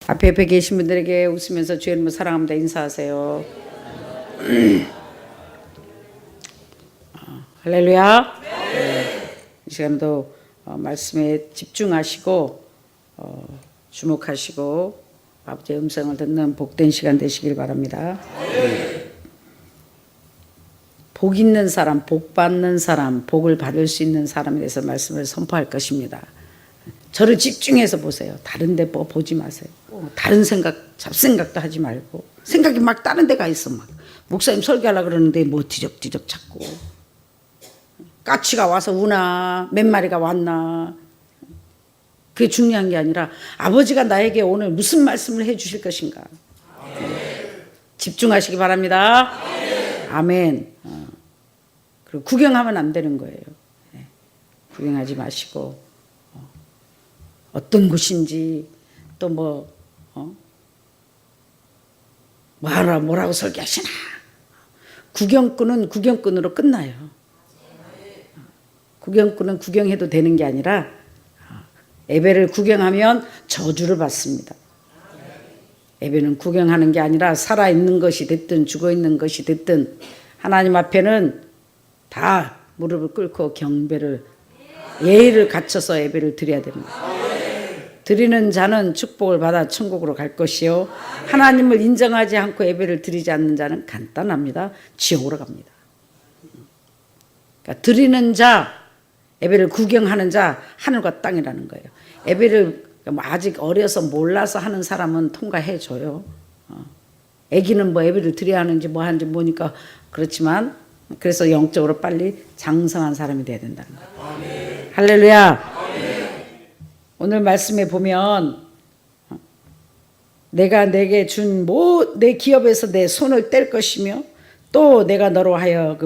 앞에 계신 분들에게 웃으면서 주의 이름으로 사랑합니다 인사하세요. 할렐루야. 이 시간도 말씀에 집중하시고 주목하시고 아버지의 음성을 듣는 복된 시간 되시길 바랍니다. 복 있는 사람, 복 받는 사람, 복을 받을 수 있는 사람에 대해서 말씀을 선포할 것입니다. 저를 집중해서 보세요. 다른 데 보지 마세요. 다른 생각, 잡생각도 하지 말고. 생각이 막 다른 데가 있어. 막 목사님 설교하려고 그러는데 뭐 뒤적뒤적 찾고. 까치가 와서 우나 몇 마리가 왔나. 그게 중요한 게 아니라 아버지가 나에게 오늘 무슨 말씀을 해 주실 것인가. 집중하시기 바랍니다. 아멘. 그리고 구경하면 안 되는 거예요. 구경하지 마시고 어떤 곳인지 또 뭐라고 설교하시나. 구경꾼은 구경꾼으로 끝나요. 구경꾼은 구경해도 되는 게 아니라 예배를 구경하면 저주를 받습니다. 예배는 구경하는 게 아니라 살아있는 것이 됐든 죽어있는 것이 됐든 하나님 앞에는 다 무릎을 꿇고 경배를 예의를 갖춰서 예배를 드려야 됩니다. 드리는 자는 축복을 받아 천국으로 갈 것이요 하나님을 인정하지 않고 예배를 드리지 않는 자는 간단합니다. 지옥으로 갑니다. 그러니까 드리는 자, 예배를 구경하는 자, 하늘과 땅이라는 거예요. 예배를 아직 어려서 몰라서 하는 사람은 통과해 줘요. 애기는 뭐 예배를 드려야 하는지 뭐 하는지 모르니까 그렇지만 그래서 영적으로 빨리 장성한 사람이 돼야 된다는 거예요. 할렐루야. 오늘 말씀에 보면 내가 내게 준 내 기업에서 내 손을 뗄 것이며 또 내가 너로 하여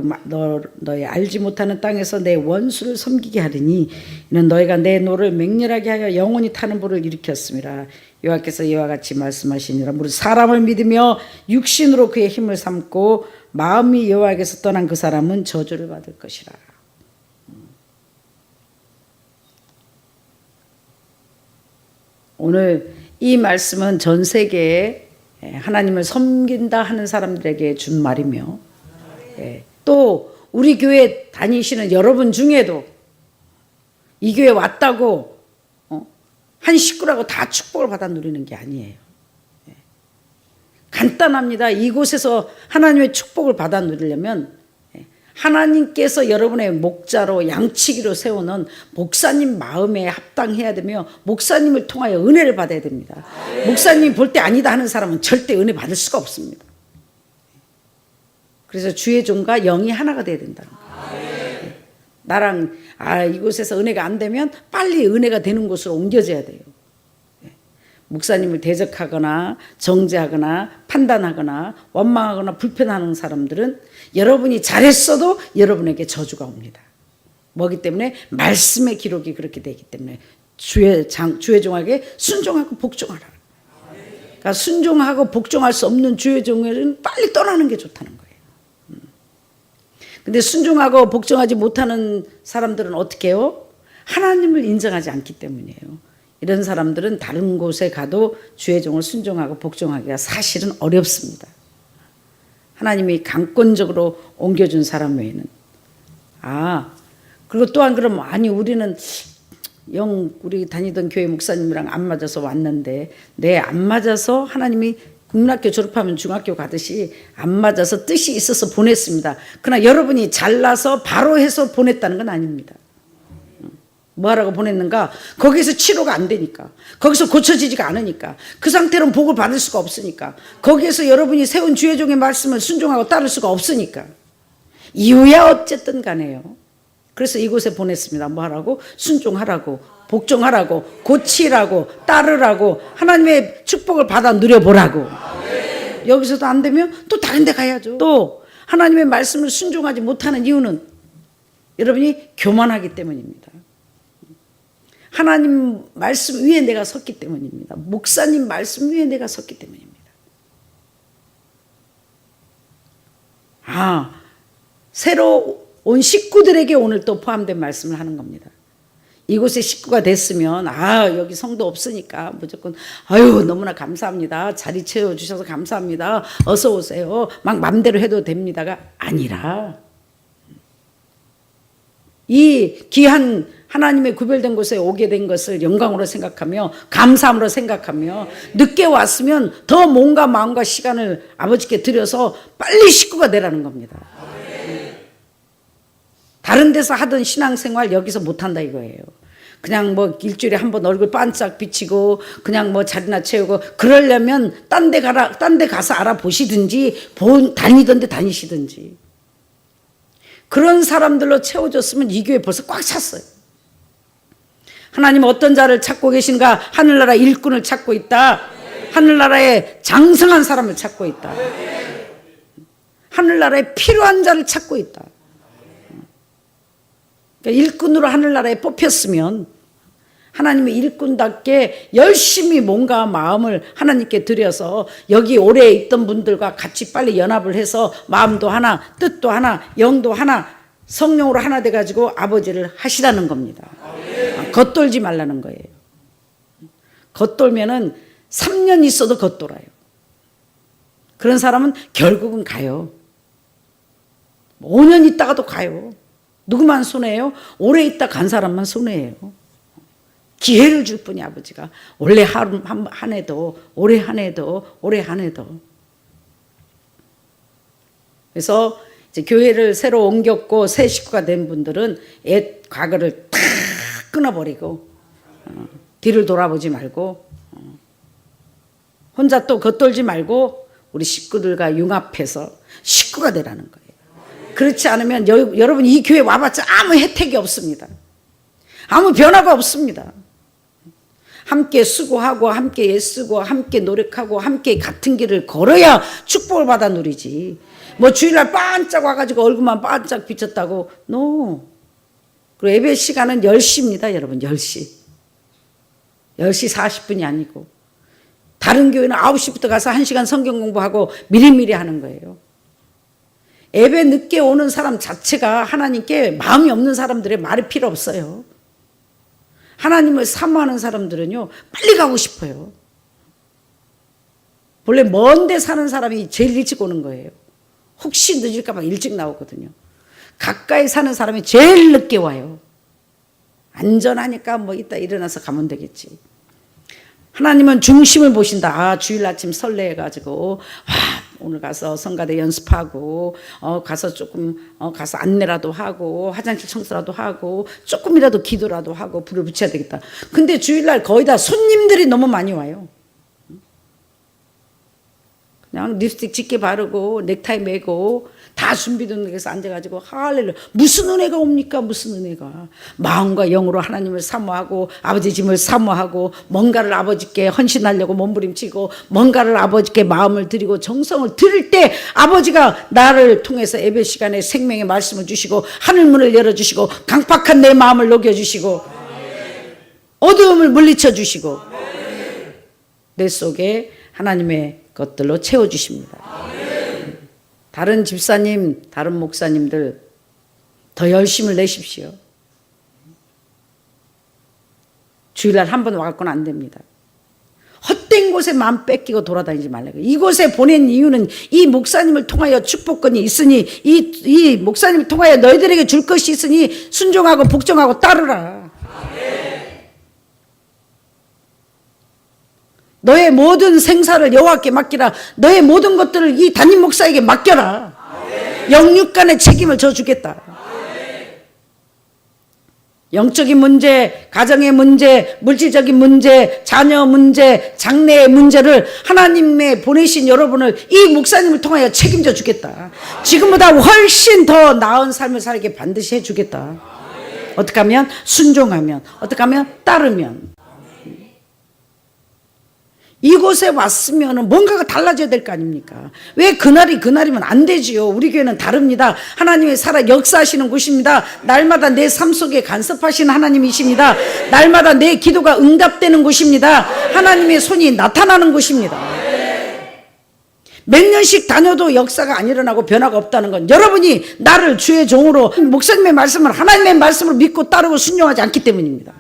너의 알지 못하는 땅에서 내 원수를 섬기게 하리니 이는 너희가 내 노를 맹렬하게 하여 영원히 타는 불을 일으켰습니다. 여호와께서 이와 같이 말씀하시니라. 무릇 사람을 믿으며 육신으로 그의 힘을 삼고 마음이 여호와께서 떠난 그 사람은 저주를 받을 것이라. 오늘 이 말씀은 전 세계에 하나님을 섬긴다 하는 사람들에게 준 말이며 또 우리 교회 다니시는 여러분 중에도 이 교회 왔다고 한 식구라고 다 축복을 받아 누리는 게 아니에요. 간단합니다. 이곳에서 하나님의 축복을 받아 누리려면 하나님께서 여러분의 목자로 양치기로 세우는 목사님 마음에 합당해야 되며 목사님을 통하여 은혜를 받아야 됩니다. 목사님이 볼 때 아니다 하는 사람은 절대 은혜 받을 수가 없습니다. 그래서 주의 종과 영이 하나가 돼야 된다는 거예요. 나랑 이곳에서 은혜가 안 되면 빨리 은혜가 되는 곳으로 옮겨져야 돼요. 목사님을 대적하거나 정죄하거나 판단하거나 원망하거나 불편하는 사람들은 여러분이 잘했어도 여러분에게 저주가 옵니다. 뭐기 때문에 말씀의 기록이 그렇게 되기 때문에 주의 종에게 순종하고 복종하라. 그러니까 순종하고 복종할 수 없는 주의 종에는 빨리 떠나는 게 좋다는 거예요. 근데 순종하고 복종하지 못하는 사람들은 어떻게 해요? 하나님을 인정하지 않기 때문이에요. 이런 사람들은 다른 곳에 가도 주의 종을 순종하고 복종하기가 사실은 어렵습니다. 하나님이 강권적으로 옮겨준 사람 외에는. 그리고 또한 그러면 우리는 우리 다니던 교회 목사님이랑 안 맞아서 왔는데 안 맞아서 하나님이 국민학교 졸업하면 중학교 가듯이 안 맞아서 뜻이 있어서 보냈습니다. 그러나 여러분이 잘나서 바로 해서 보냈다는 건 아닙니다. 뭐하라고 보냈는가? 거기서 치료가 안 되니까, 거기서 고쳐지지가 않으니까, 그 상태로는 복을 받을 수가 없으니까, 거기에서 여러분이 세운 주의 종의 말씀을 순종하고 따를 수가 없으니까 이유야 어쨌든 간에요. 그래서 이곳에 보냈습니다. 뭐하라고? 순종하라고, 복종하라고, 고치라고, 따르라고, 하나님의 축복을 받아 누려보라고. 여기서도 안 되면 또 다른 데 가야죠. 또 하나님의 말씀을 순종하지 못하는 이유는 여러분이 교만하기 때문입니다. 하나님 말씀 위에 내가 섰기 때문입니다. 목사님 말씀 위에 내가 섰기 때문입니다. 새로 온 식구들에게 오늘 또 포함된 말씀을 하는 겁니다. 이곳에 식구가 됐으면 여기 성도 없으니까 무조건 아유 너무나 감사합니다. 자리 채워주셔서 감사합니다. 어서 오세요. 막 맘대로 해도 됩니다가 아니라 이 귀한 하나님의 구별된 곳에 오게 된 것을 영광으로 생각하며 감사함으로 생각하며 늦게 왔으면 더 몸과 마음과 시간을 아버지께 드려서 빨리 식구가 되라는 겁니다. 다른 데서 하던 신앙생활 여기서 못한다 이거예요. 그냥 뭐 일주일에 한 번 얼굴 반짝 비치고 그냥 뭐 자리나 채우고 그러려면 딴 데 가서 알아보시든지 다니던 데 다니시든지 그런 사람들로 채워줬으면 이 교회 벌써 꽉 찼어요. 하나님 어떤 자를 찾고 계신가? 하늘나라 일꾼을 찾고 있다. 하늘나라에 장성한 사람을 찾고 있다. 하늘나라에 필요한 자를 찾고 있다. 그러니까 일꾼으로 하늘나라에 뽑혔으면 하나님의 일꾼답게 열심히 몸과 마음을 하나님께 드려서 여기 오래 있던 분들과 같이 빨리 연합을 해서 마음도 하나, 뜻도 하나, 영도 하나, 성령으로 하나 돼가지고 아버지를 하시라는 겁니다. 겉돌지 말라는 거예요. 겉돌면은 3년 있어도 겉돌아요. 그런 사람은 결국은 가요. 5년 있다가도 가요. 누구만 손해예요? 오래 있다 간 사람만 손해예요. 기회를 줄 뿐이 아버지가 올해 한 해도 올해 한 해도 올해 한 해도. 그래서 이제 교회를 새로 옮겼고 새 식구가 된 분들은 옛 과거를 탁 끊어버리고 뒤를 돌아보지 말고 혼자 또 겉돌지 말고 우리 식구들과 융합해서 식구가 되라는 거예요. 그렇지 않으면 여러분 이 교회 와봤자 아무 혜택이 없습니다. 아무 변화가 없습니다. 함께 수고하고 함께 애쓰고 함께 노력하고 함께 같은 길을 걸어야 축복을 받아 누리지. 뭐 주일날 반짝 와가지고 얼굴만 반짝 비쳤다고 no. 그리고 예배 시간은 10시입니다 여러분. 10시 40분이 아니고 다른 교회는 9시부터 가서 1시간 성경 공부하고 미리미리 하는 거예요. 예배 늦게 오는 사람 자체가 하나님께 마음이 없는 사람들의 말이 필요 없어요. 하나님을 사모하는 사람들은요 빨리 가고 싶어요. 원래 먼데 사는 사람이 제일 일찍 오는 거예요. 혹시 늦을까 봐 일찍 나오거든요. 가까이 사는 사람이 제일 늦게 와요. 안전하니까 뭐 이따 일어나서 가면 되겠지. 하나님은 중심을 보신다. 주일 아침 설레해가지고 오늘 가서 성가대 연습하고 가서 조금 가서 안내라도 하고 화장실 청소라도 하고 조금이라도 기도라도 하고 불을 붙여야 되겠다. 근데 주일날 거의 다 손님들이 너무 많이 와요. 그냥 립스틱 짙게 바르고 넥타이 매고 다 준비된 데서 앉아가지고 할렐루야. 무슨 은혜가 옵니까? 무슨 은혜가. 마음과 영으로 하나님을 사모하고 아버지 짐을 사모하고 뭔가를 아버지께 헌신하려고 몸부림치고 뭔가를 아버지께 마음을 드리고 정성을 드릴 때 아버지가 나를 통해서 예배 시간에 생명의 말씀을 주시고 하늘문을 열어주시고 강팍한 내 마음을 녹여주시고 어두움을 물리쳐 주시고 내 속에 하나님의 것들로 채워주십니다. 다른 집사님, 다른 목사님들 더 열심을 내십시오. 주일날 한 번 와갖고는 안 됩니다. 헛된 곳에 마음 뺏기고 돌아다니지 말라고. 이곳에 보낸 이유는 이 목사님을 통하여 축복권이 있으니 이 목사님을 통하여 너희들에게 줄 것이 있으니 순종하고 복종하고 따르라. 너의 모든 생사를 여호와께 맡기라. 너의 모든 것들을 이 담임 목사에게 맡겨라. 영육간의 책임을 져주겠다. 영적인 문제, 가정의 문제, 물질적인 문제, 자녀 문제, 장래의 문제를 하나님의 보내신 여러분을 이 목사님을 통하여 책임져 주겠다. 지금보다 훨씬 더 나은 삶을 살게 반드시 해주겠다. 어떻게 하면? 순종하면. 어떻게 하면? 따르면. 이곳에 왔으면 뭔가가 달라져야 될 거 아닙니까? 왜 그날이면 안 되지요? 우리 교회는 다릅니다. 하나님의 살아 역사하시는 곳입니다. 날마다 내 삶 속에 간섭하시는 하나님이십니다. 날마다 내 기도가 응답되는 곳입니다. 하나님의 손이 나타나는 곳입니다. 몇 년씩 다녀도 역사가 안 일어나고 변화가 없다는 건 여러분이 나를 주의 종으로 목사님의 말씀을 하나님의 말씀으로 믿고 따르고 순종하지 않기 때문입니다.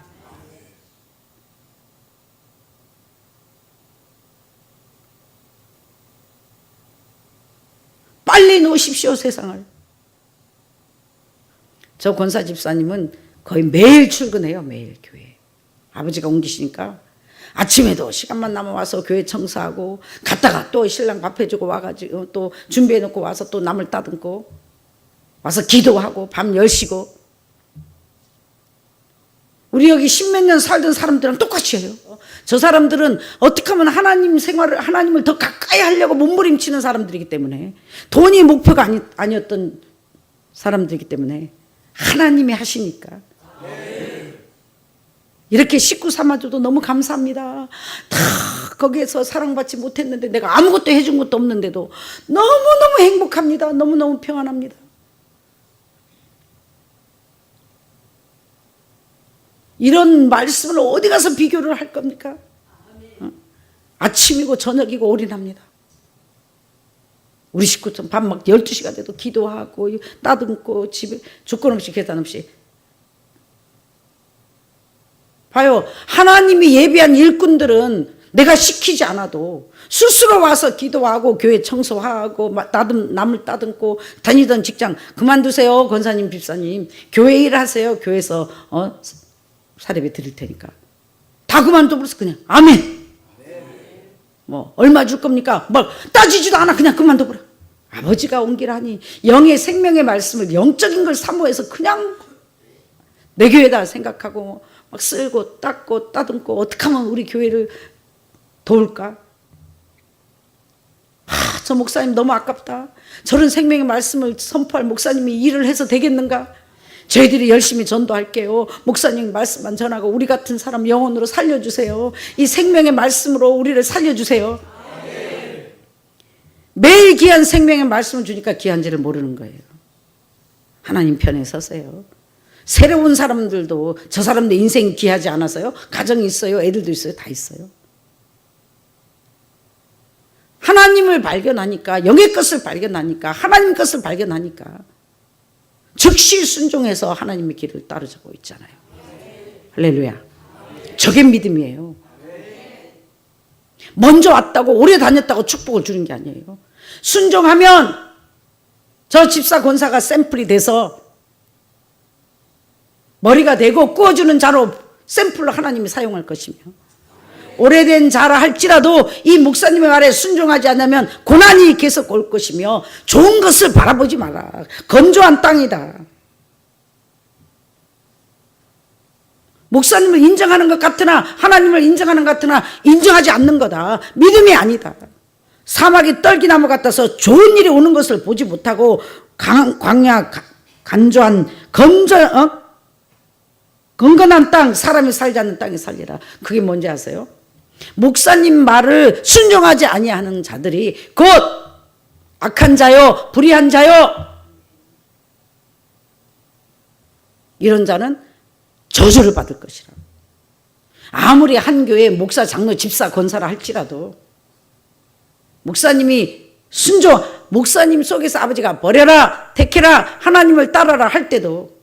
빨리 놓으십시오, 세상을. 저 권사 집사님은 거의 매일 출근해요, 매일 교회. 아버지가 옮기시니까 아침에도 시간만 나면 와서 교회 청소하고 갔다가 또 신랑 밥 해주고 와가지고 또 준비해놓고 와서 또 남을 따듬고 와서 기도하고 밤 10시고. 우리 여기 십몇 년 살던 사람들은 똑같이 해요. 저 사람들은 어떻게 하면 하나님 생활을, 하나님을 더 가까이 하려고 몸부림치는 사람들이기 때문에, 돈이 목표가 아니었던 사람들이기 때문에 하나님이 하시니까 이렇게 식구 삼아줘도 너무 감사합니다. 다 거기에서 사랑받지 못했는데 내가 아무것도 해준 것도 없는데도 너무너무 행복합니다. 너무너무 평안합니다. 이런 말씀을 어디 가서 비교를 할 겁니까? 아침이고 저녁이고 올인합니다. 우리 식구처럼 밥 막 12시가 돼도 기도하고 따듬고 집에 조건 없이 계산 없이. 봐요. 하나님이 예비한 일꾼들은 내가 시키지 않아도 스스로 와서 기도하고 교회 청소하고 남을 따듬고 다니던 직장 그만두세요. 권사님 집사님 교회 일하세요. 교회에서 사례비 드릴 테니까 다 그만둬버려서 그냥 아멘. 뭐 얼마 줄 겁니까? 막 따지지도 않아. 그냥 그만둬버려. 아버지가 옮기라니 영의 생명의 말씀을 영적인 걸 사모해서 그냥 내 교회다 생각하고 막 쓸고 닦고 따듬고 어떻게 하면 우리 교회를 도울까? 저 목사님 너무 아깝다. 저런 생명의 말씀을 선포할 목사님이 일을 해서 되겠는가? 저희들이 열심히 전도할게요. 목사님 말씀만 전하고 우리 같은 사람 영혼으로 살려주세요. 이 생명의 말씀으로 우리를 살려주세요. 매일 귀한 생명의 말씀을 주니까 귀한지를 모르는 거예요. 하나님 편에 서세요. 새로운 사람들도 저 사람들 인생이 귀하지 않아서요? 가정이 있어요. 애들도 있어요. 다 있어요. 하나님을 발견하니까, 영의 것을 발견하니까, 하나님 것을 발견하니까 즉시 순종해서 하나님의 길을 따르자고 있잖아요. 할렐루야. 저게 믿음이에요. 먼저 왔다고 오래 다녔다고 축복을 주는 게 아니에요. 순종하면 저 집사 권사가 샘플이 돼서 머리가 되고 구워주는 자로 샘플로 하나님이 사용할 것이며, 오래된 자라 할지라도 이 목사님의 말에 순종하지 않으면 고난이 계속 올 것이며 좋은 것을 바라보지 마라. 건조한 땅이다. 목사님을 인정하는 것 같으나 하나님을 인정하는 것 같으나 인정하지 않는 거다. 믿음이 아니다. 사막이 떨기나무 같아서 좋은 일이 오는 것을 보지 못하고 광야 간조한 건건한 땅, 사람이 살지 않는 땅에 살리라. 그게 뭔지 아세요? 목사님 말을 순종하지 아니하는 자들이 곧 악한 자요, 불의한 자요, 이런 자는 저주를 받을 것이라. 아무리 한 교회 목사, 장로, 집사, 권사라 할지라도 목사님이 목사님 속에서 아버지가 버려라, 택해라, 하나님을 따라라 할 때도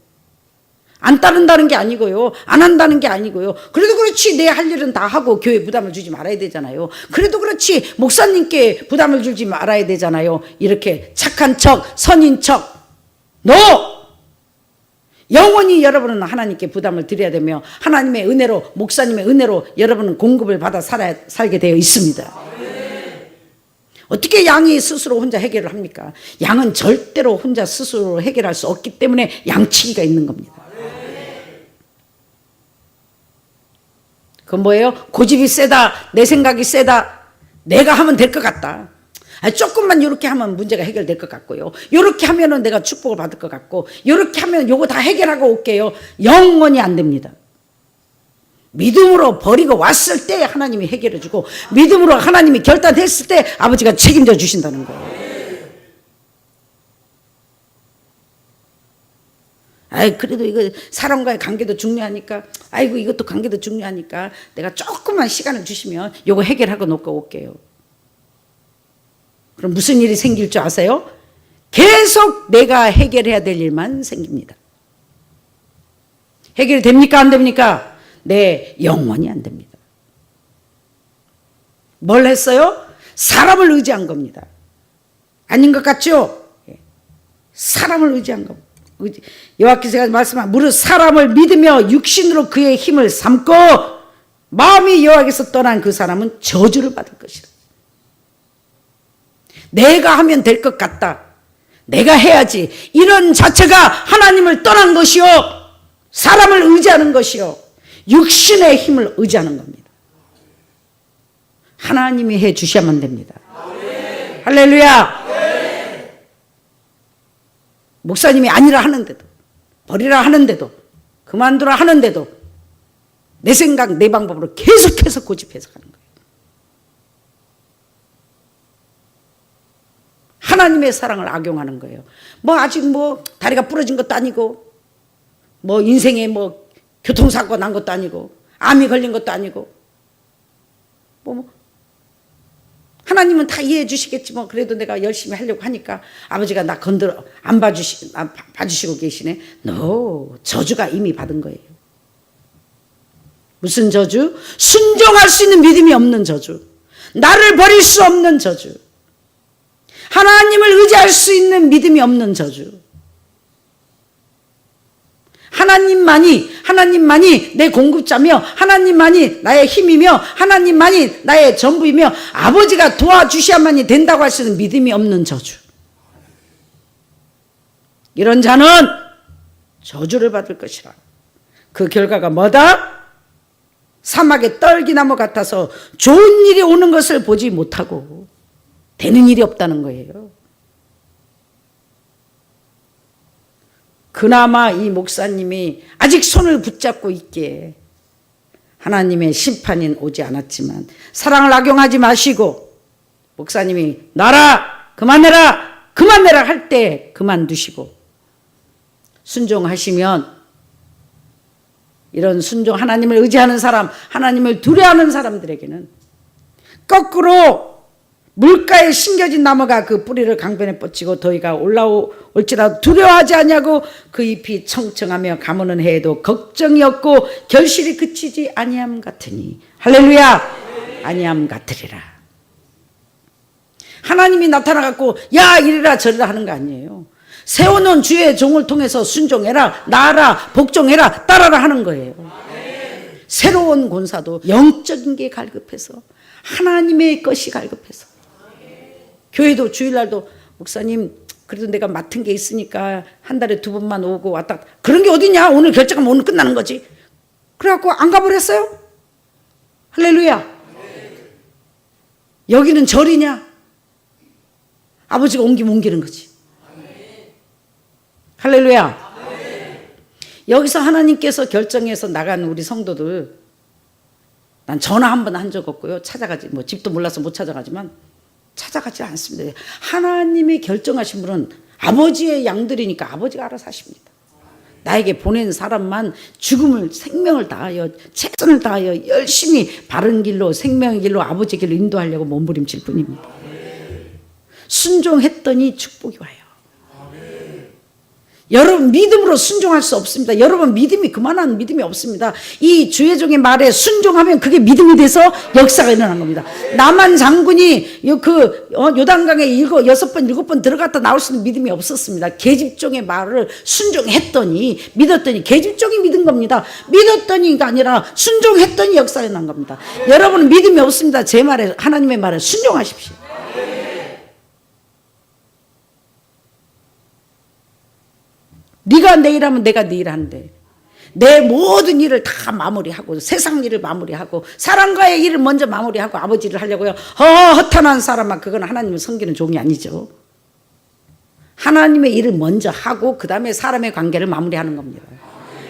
안 따른다는 게 아니고요. 안 한다는 게 아니고요. 그래도 그렇지 내 할 일은 다 하고 교회 부담을 주지 말아야 되잖아요. 그래도 그렇지 목사님께 부담을 주지 말아야 되잖아요. 이렇게 착한 척, 선인 척. 영원히 여러분은 하나님께 부담을 드려야 되며 하나님의 은혜로, 목사님의 은혜로 여러분은 공급을 받아 살게 되어 있습니다. 어떻게 양이 스스로 혼자 해결을 합니까? 양은 절대로 혼자 스스로 해결할 수 없기 때문에 양치기가 있는 겁니다. 그건 뭐예요? 고집이 세다, 내 생각이 세다, 내가 하면 될 것 같다. 조금만 이렇게 하면 문제가 해결될 것 같고요. 이렇게 하면은 내가 축복을 받을 것 같고, 이렇게 하면 요거 다 해결하고 올게요. 영원히 안 됩니다. 믿음으로 버리고 왔을 때 하나님이 해결해 주고, 믿음으로 하나님이 결단했을 때 아버지가 책임져 주신다는 거예요. 그래도 이거 사람과의 관계도 중요하니까, 아이고 이것도 관계도 중요하니까 내가 조금만 시간을 주시면 요거 해결하고 놓고 올게요. 그럼 무슨 일이 생길 줄 아세요? 계속 내가 해결해야 될 일만 생깁니다. 해결이 됩니까? 안 됩니까? 네, 영원히 안 됩니다. 뭘 했어요? 사람을 의지한 겁니다. 아닌 것 같죠? 사람을 의지한 겁니다. 여호와께서 말씀한 무릇 사람을 믿으며 육신으로 그의 힘을 삼고 마음이 여호와께서 떠난 그 사람은 저주를 받을 것이라. 내가 하면 될 것 같다. 내가 해야지. 이런 자체가 하나님을 떠난 것이요, 사람을 의지하는 것이요, 육신의 힘을 의지하는 겁니다. 하나님이 해 주셔야만 됩니다. 할렐루야. 목사님이 아니라 하는데도, 버리라 하는데도, 그만두라 하는데도 내 생각, 내 방법으로 계속해서 고집해서 가는 거예요. 하나님의 사랑을 악용하는 거예요. 뭐 아직 뭐 다리가 부러진 것도 아니고, 뭐 인생에 뭐 교통사고 난 것도 아니고, 암이 걸린 것도 아니고, 하나님은 다 이해해 주시겠지. 뭐 그래도 내가 열심히 하려고 하니까 아버지가 나 건드려 안 봐주시고 계시네. No, 저주가 이미 받은 거예요. 무슨 저주? 순종할 수 있는 믿음이 없는 저주, 나를 버릴 수 없는 저주, 하나님을 의지할 수 있는 믿음이 없는 저주. 하나님만이 내 공급자며, 하나님만이 나의 힘이며, 하나님만이 나의 전부이며, 아버지가 도와주셔야만이 된다고 할 수 있는 믿음이 없는 저주. 이런 자는 저주를 받을 것이라. 그 결과가 뭐다? 사막의 떨기나무 같아서 좋은 일이 오는 것을 보지 못하고 되는 일이 없다는 거예요. 그나마 이 목사님이 아직 손을 붙잡고 있기에 하나님의 심판은 오지 않았지만, 사랑을 악용하지 마시고 목사님이 놔라, 그만해라 할 때 그만두시고 순종하시면, 이런 순종, 하나님을 의지하는 사람, 하나님을 두려워하는 사람들에게는 거꾸로 물가에 심겨진 나무가 그 뿌리를 강변에 뻗치고 더위가 올라올지라도 두려워하지 아니하고 그 잎이 청청하며 가무는 해에도 걱정이 없고 결실이 그치지 아니함 같으니. 할렐루야. 아니함 같으리라. 하나님이 나타나갖고 야 이리라 저리라 하는 거 아니에요. 세워놓은 주의 종을 통해서 순종해라, 나아라, 복종해라, 따라라 하는 거예요. 새로운 권사도 영적인 게 갈급해서, 하나님의 것이 갈급해서. 교회도 주일날도 목사님 그래도 내가 맡은 게 있으니까 한 달에 2번만 오고 왔다, 그런 게 어디냐, 오늘 결정하면 오늘 끝나는 거지. 그래갖고 안 가버렸어요. 할렐루야. 여기는 절이냐, 아버지가 옮기면 옮기는 거지. 할렐루야. 여기서 하나님께서 결정해서 나간 우리 성도들, 난 전화 한 번 한 적 없고요, 찾아가지, 뭐 집도 몰라서 못 찾아가지만 찾아가지 않습니다. 하나님이 결정하신 분은 아버지의 양들이니까 아버지가 알아서 하십니다. 나에게 보낸 사람만 죽음을, 생명을 다하여, 최선을 다하여 열심히 바른 길로, 생명의 길로, 아버지의 길로 인도하려고 몸부림칠 뿐입니다. 순종했더니 축복이 와요. 여러분 믿음으로 순종할 수 없습니다. 여러분 믿음이 그만한 믿음이 없습니다. 이 주의 종의 말에 순종하면 그게 믿음이 돼서 역사가 일어난 겁니다. 나만 장군이 요단강에 6번 7번 들어갔다 나올 수 있는 믿음이 없었습니다. 계집종의 말을 순종했더니, 믿었더니, 계집종이 믿은 겁니다. 믿었더니가 아니라 순종했더니 역사가 일어난 겁니다. 여러분 믿음이 없습니다. 제 말에, 하나님의 말에 순종하십시오. 네가 내일 하면 내가 내일 한대. 내 모든 일을 다 마무리하고, 세상 일을 마무리하고, 사람과의 일을 먼저 마무리하고 아버지 일을 하려고요. 허탄한 사람아, 그건 하나님을 섬기는 종이 아니죠. 하나님의 일을 먼저 하고 그 다음에 사람의 관계를 마무리하는 겁니다.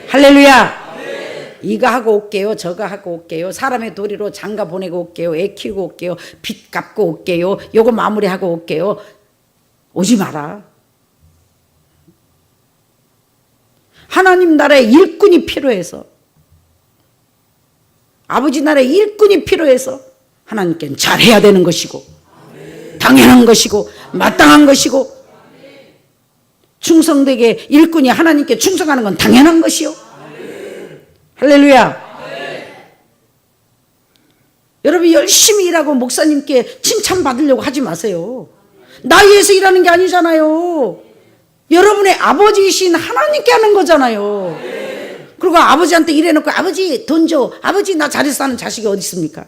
할렐루야. 이거 하고 올게요, 저거 하고 올게요, 사람의 도리로 장가 보내고 올게요, 애 키우고 올게요, 빚 갚고 올게요, 요거 마무리하고 올게요. 오지 마라. 하나님 나라의 일꾼이 필요해서, 아버지 나라의 일꾼이 필요해서 하나님께는 잘해야 되는 것이고, 당연한 것이고 마땅한 것이고 충성되게 일꾼이 하나님께 충성하는 건 당연한 것이요. 할렐루야. 여러분 열심히 일하고 목사님께 칭찬받으려고 하지 마세요. 나 위해서 일하는 게 아니잖아요. 여러분의 아버지이신 하나님께 하는 거잖아요. 그리고 아버지한테 일해놓고 아버지 돈 줘, 아버지 나 잘해서 하는 자식이 어디 있습니까?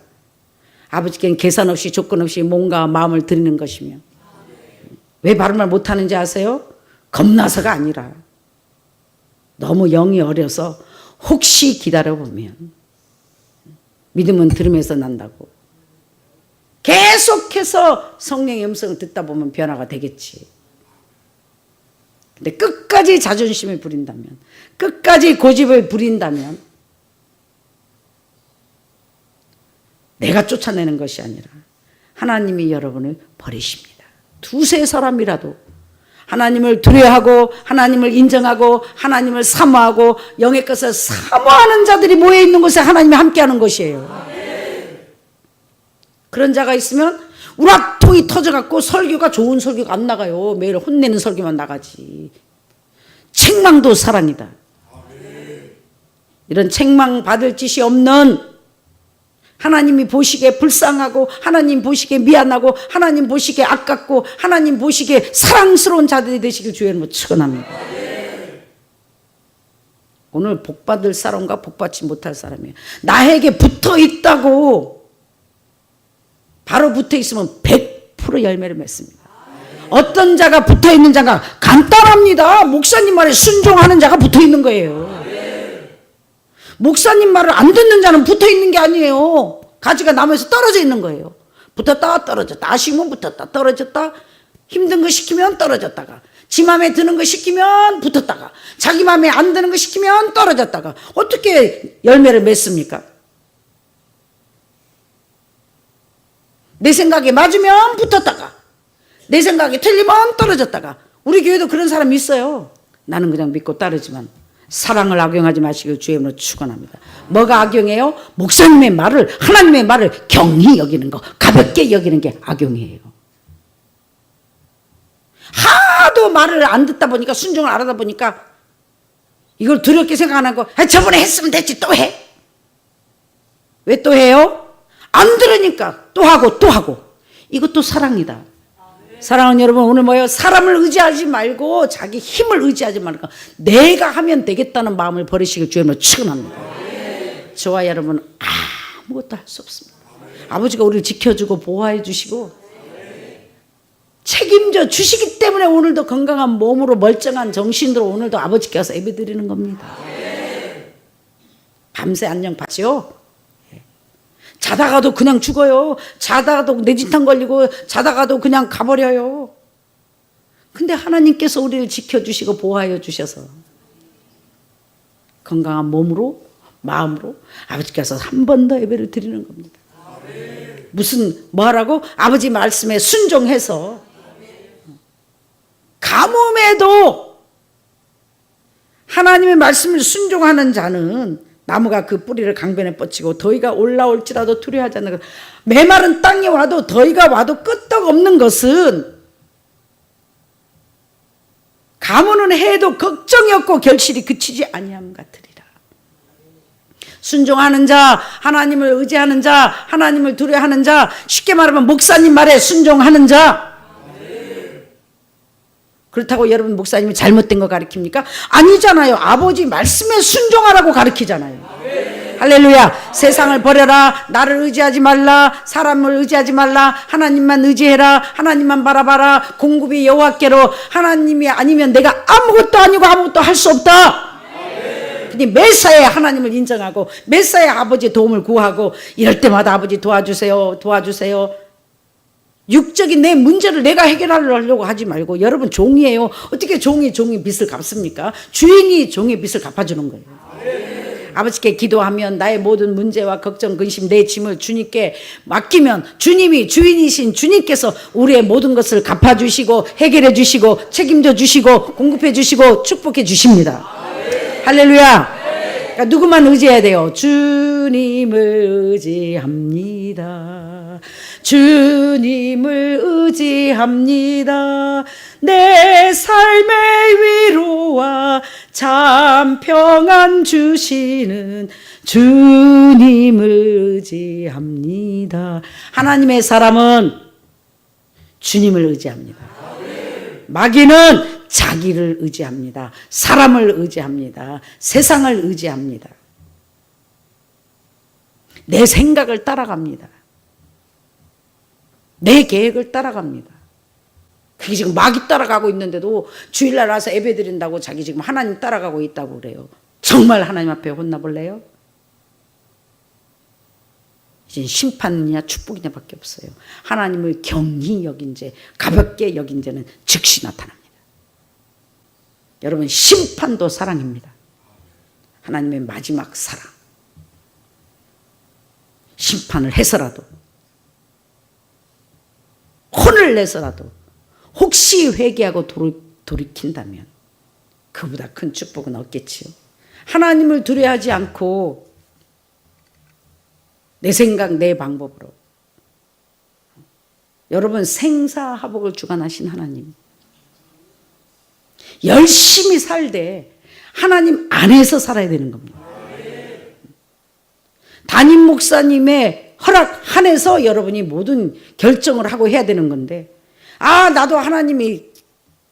아버지께는 계산 없이 조건 없이 몸과 마음을 드리는 것이며. 왜 발음을 못하는지 아세요? 겁나서가 아니라 너무 영이 어려서 혹시 기다려보면 믿음은 들으면서 난다고. 계속해서 성령의 음성을 듣다 보면 변화가 되겠지. 근데 끝까지 자존심을 부린다면, 끝까지 고집을 부린다면 내가 쫓아내는 것이 아니라 하나님이 여러분을 버리십니다. 두세 사람이라도 하나님을 두려워하고 하나님을 인정하고 하나님을 사모하고 영의 것을 사모하는 자들이 모여 있는 곳에 하나님이 함께하는 것이에요. 그런 자가 있으면 우라통이 터져갖고 설교가 좋은 설교가 안 나가요. 매일 혼내는 설교만 나가지. 책망도 사랑이다. 이런 책망 받을 짓이 없는, 하나님이 보시기에 불쌍하고 하나님 보시기에 미안하고 하나님 보시기에 아깝고 하나님 보시기에 사랑스러운 자들이 되시길 주의 이름으로 축원합니다. 오늘 복받을 사람과 복받지 못할 사람이에요. 나에게 붙어있다고 바로 붙어있으면 100% 열매를 맺습니다. 어떤 자가 붙어있는 자가 간단합니다. 목사님 말에 순종하는 자가 붙어있는 거예요. 목사님 말을 안 듣는 자는 붙어있는 게 아니에요. 가지가 나무에서 떨어져 있는 거예요. 붙었다 떨어졌다. 아쉬우면 붙었다 떨어졌다. 힘든 거 시키면 떨어졌다가, 지 맘에 드는 거 시키면 붙었다가, 자기 맘에 안 드는 거 시키면 떨어졌다가. 어떻게 열매를 맺습니까? 내 생각에 맞으면 붙었다가 내 생각에 틀리면 떨어졌다가. 우리 교회도 그런 사람이 있어요. 나는 그냥 믿고 따르지만 사랑을 악용하지 마시길 주의 이름으로 축원합니다. 뭐가 악용이에요? 목사님의 말을, 하나님의 말을 경히 여기는 거, 가볍게 여기는 게 악용이에요. 하도 말을 안 듣다 보니까, 순종을 안 하다 보니까 이걸 두렵게 생각 안 하고 저번에 했으면 됐지 또 해. 왜 또 해요? 안 들으니까 또 하고 또 하고. 이것도 사랑이다. 사랑하는 여러분, 오늘 뭐예요? 사람을 의지하지 말고 자기 힘을 의지하지 말고 내가 하면 되겠다는 마음을 버리시길 주님으로 축원합니다. 저와 여러분 아무것도 할 수 없습니다. 아버지가 우리를 지켜주고 보호해 주시고 책임져 주시기 때문에 오늘도 건강한 몸으로 멀쩡한 정신으로 오늘도 아버지께 와서 예배드리는 겁니다. 밤새 안녕 받죠? 자다가도 그냥 죽어요. 자다가도 뇌진탕 걸리고 자다가도 그냥 가버려요. 근데 하나님께서 우리를 지켜주시고 보호하여 주셔서 건강한 몸으로, 마음으로 아버지께서 한 번 더 예배를 드리는 겁니다. 무슨 뭐하라고? 아버지 말씀에 순종해서 가뭄에도 하나님의 말씀을 순종하는 자는 나무가 그 뿌리를 강변에 뻗치고 더위가 올라올지라도 두려워하지 않는 것. 메마른 땅에 와도 더위가 와도 끄떡없는 것은 가뭄은 해도 걱정이 없고 결실이 그치지 아니함 같으리라. 순종하는 자, 하나님을 의지하는 자, 하나님을 두려워하는 자, 쉽게 말하면 목사님 말에 순종하는 자. 그렇다고 여러분 목사님이 잘못된 거 가르칩니까? 아니잖아요. 아버지 말씀에 순종하라고 가르치잖아요. 할렐루야. 세상을 버려라. 나를 의지하지 말라. 사람을 의지하지 말라. 하나님만 의지해라. 하나님만 바라봐라. 공급이 여호와께로. 하나님이 아니면 내가 아무것도 아니고 아무것도 할 수 없다. 근데 매사에 하나님을 인정하고 매사에 아버지의 도움을 구하고 이럴 때마다 아버지 도와주세요. 도와주세요. 육적인 내 문제를 내가 해결하려고 하지 말고, 여러분 종이에요. 어떻게 종이 빚을 갚습니까? 주인이 종의 빚을 갚아주는 거예요. 아버지께 기도하면 나의 모든 문제와 걱정, 근심, 내 짐을 주님께 맡기면 주님이, 주인이신 주님께서 우리의 모든 것을 갚아주시고 해결해 주시고 책임져 주시고 공급해 주시고 축복해 주십니다. 할렐루야. 그러니까 누구만 의지해야 돼요? 주님을 의지합니다. 주님을 의지합니다. 내 삶의 위로와 참 평안 주시는 주님을 의지합니다. 하나님의 사람은 주님을 의지합니다. 마귀는 자기를 의지합니다. 사람을 의지합니다. 세상을 의지합니다. 내 생각을 따라갑니다. 내 계획을 따라갑니다. 그게 지금 마귀 따라가고 있는데도 주일날 와서 예배 드린다고 자기 지금 하나님 따라가고 있다고 그래요. 정말 하나님 앞에 혼나볼래요? 이제 심판이냐 축복이냐 밖에 없어요. 하나님을 경히 여긴 죄, 가볍게 여긴 죄는 즉시 나타납니다. 여러분, 심판도 사랑입니다. 하나님의 마지막 사랑. 심판을 해서라도, 혼을 내서라도 혹시 회개하고 돌이킨다면 그보다 큰 축복은 없겠지요. 하나님을 두려워하지 않고 내 생각, 내 방법으로, 여러분, 생사화복을 주관하신 하나님, 열심히 살되 하나님 안에서 살아야 되는 겁니다. 담임 목사님의 허락 안에서 여러분이 모든 결정을 하고 해야 되는 건데, 나도 하나님이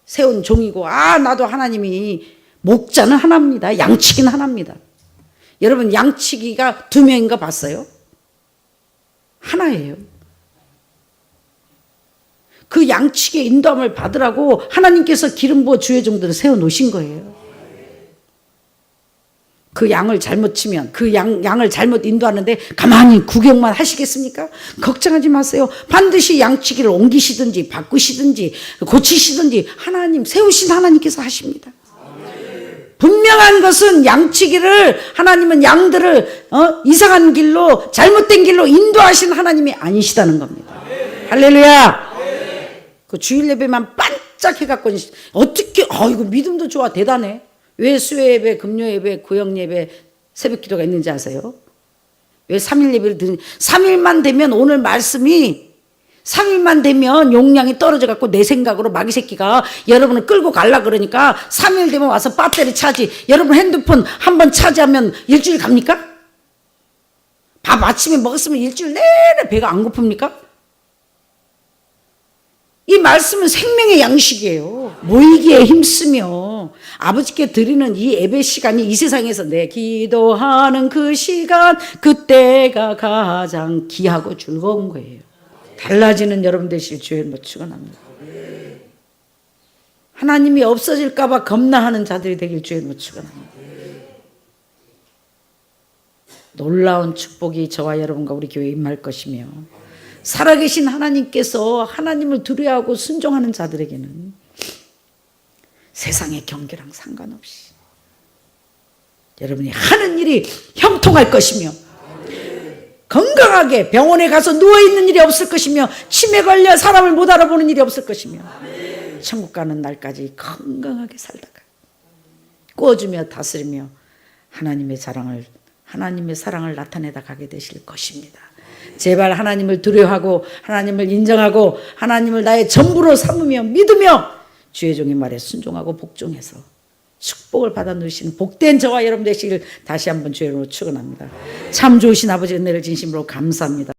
세운 종이고, 나도 하나님이, 목자는 하나입니다. 양치기는 하나입니다. 여러분, 양치기가 2명인가 봤어요? 하나예요. 그 양치기의 인도함을 받으라고 하나님께서 기름 부어 주의 종들을 세워 놓으신 거예요. 그 양을 잘못 치면, 그 양을 잘못 인도하는데 가만히 구경만 하시겠습니까? 걱정하지 마세요. 반드시 양치기를 옮기시든지 바꾸시든지 고치시든지 하나님, 세우신 하나님께서 하십니다. 분명한 것은 양치기를, 하나님은 양들을 이상한 길로, 잘못된 길로 인도하신 하나님이 아니시다는 겁니다. 할렐루야. 그 주일 예배만 반짝해갖고 어떻게, 이거 믿음도 좋아, 대단해. 왜 수요 예배, 금요 예배, 구역 예배, 새벽 기도가 있는지 아세요? 왜 3일 예배를 드는, 3일만 되면 오늘 말씀이, 3일만 되면 용량이 떨어져 갖고 내 생각으로 마귀 새끼가 여러분을 끌고 갈라 그러니까 3일 되면 와서 배터리 차지. 여러분 핸드폰 한번 차지하면 일주일 갑니까? 밥 아침에 먹었으면 일주일 내내 배가 안 고픕니까? 이 말씀은 생명의 양식이에요. 모이기에 힘쓰며 아버지께 드리는 이 예배 시간이 이 세상에서 내 기도하는 그 시간, 그때가 가장 귀하고 즐거운 거예요. 달라지는 여러분 되실 주의 이름으로 축원합니다. 하나님이 없어질까 봐 겁나하는 자들이 되길 주의 이름으로 축원합니다. 놀라운 축복이 저와 여러분과 우리 교회에 임할 것이며, 살아계신 하나님께서 하나님을 두려워하고 순종하는 자들에게는 세상의 경계랑 상관없이 여러분이 하는 일이 형통할 것이며, 건강하게 병원에 가서 누워있는 일이 없을 것이며, 치매 걸려 사람을 못 알아보는 일이 없을 것이며, 천국 가는 날까지 건강하게 살다가 꾸어주며 다스리며 하나님의 사랑을 나타내다 가게 되실 것입니다. 제발 하나님을 두려워하고 하나님을 인정하고 하나님을 나의 전부로 삼으며 믿으며 주의 종의 말에 순종하고 복종해서 축복을 받아 누리시는 복된 저와 여러분 되시길 다시 한번 주의 이름으로 축원합니다. 참 좋으신 아버지 은혜를 진심으로 감사합니다.